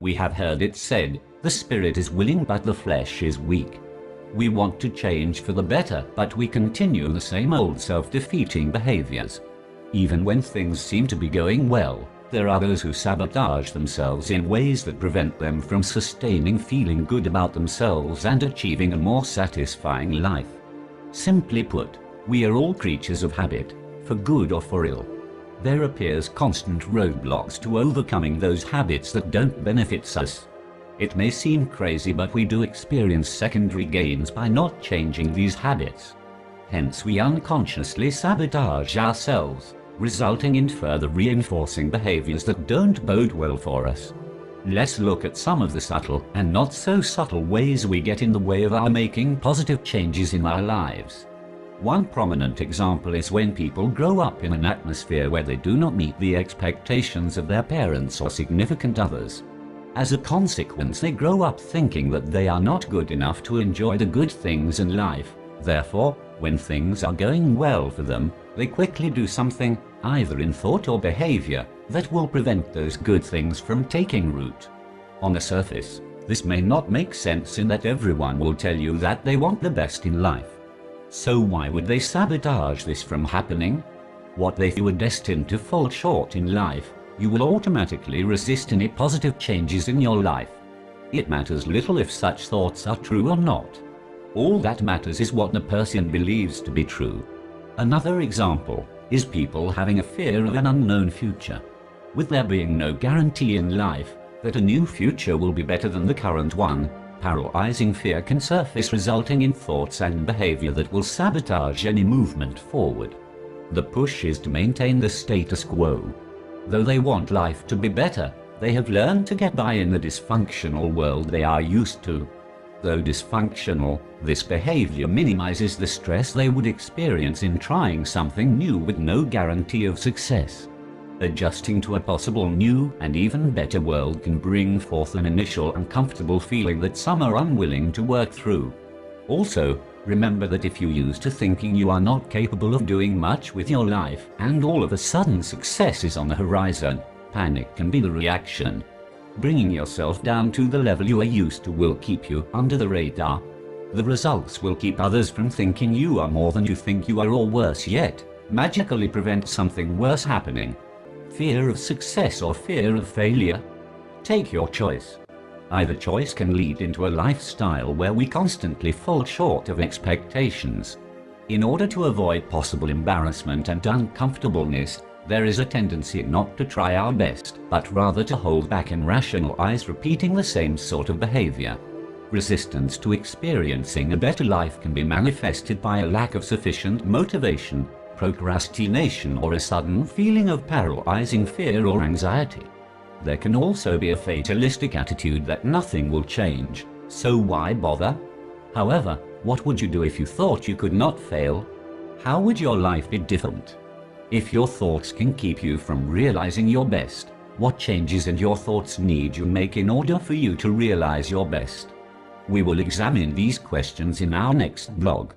We have heard it said, the spirit is willing but the flesh is weak. We want to change for the better, but we continue the same old self-defeating behaviors. Even when things seem to be going well, there are those who sabotage themselves in ways that prevent them from sustaining feeling good about themselves and achieving a more satisfying life. Simply put, we are all creatures of habit, for good or for ill. There appears constant roadblocks to overcoming those habits that don't benefit us. It may seem crazy, but we do experience secondary gains by not changing these habits. Hence we unconsciously sabotage ourselves, resulting in further reinforcing behaviors that don't bode well for us. Let's look at some of the subtle and not so subtle ways we get in the way of our making positive changes in our lives. One prominent example is when people grow up in an atmosphere where they do not meet the expectations of their parents or significant others. As a consequence, they grow up thinking that they are not good enough to enjoy the good things in life. Therefore, when things are going well for them, they quickly do something, either in thought or behavior, that will prevent those good things from taking root. On the surface, this may not make sense in that everyone will tell you that they want the best in life. So why would they sabotage this from happening? What if you were destined to fall short in life? You will automatically resist any positive changes in your life. It matters little if such thoughts are true or not. All that matters is what the person believes to be true. Another example is people having a fear of an unknown future. With there being no guarantee in life that a new future will be better than the current one, paralyzing fear can surface, resulting in thoughts and behavior that will sabotage any movement forward. The push is to maintain the status quo. Though they want life to be better, they have learned to get by in the dysfunctional world they are used to. Though dysfunctional, this behavior minimizes the stress they would experience in trying something new with no guarantee of success. Adjusting to a possible new and even better world can bring forth an initial uncomfortable feeling that some are unwilling to work through. Also, remember that if you used to thinking you are not capable of doing much with your life, and all of a sudden success is on the horizon, panic can be the reaction. Bringing yourself down to the level you are used to will keep you under the radar. The results will keep others from thinking you are more than you think you are, or worse yet, magically prevent something worse happening. Fear of success or fear of failure? Take your choice. Either choice can lead into a lifestyle where we constantly fall short of expectations. In order to avoid possible embarrassment and uncomfortableness, there is a tendency not to try our best, but rather to hold back and rationalize repeating the same sort of behavior. Resistance to experiencing a better life can be manifested by a lack of sufficient motivation, procrastination, or a sudden feeling of paralyzing fear or anxiety. There can also be a fatalistic attitude that nothing will change, so why bother? However, what would you do if you thought you could not fail? How would your life be different? If your thoughts can keep you from realizing your best, what changes in your thoughts need you make in order for you to realize your best? We will examine these questions in our next blog.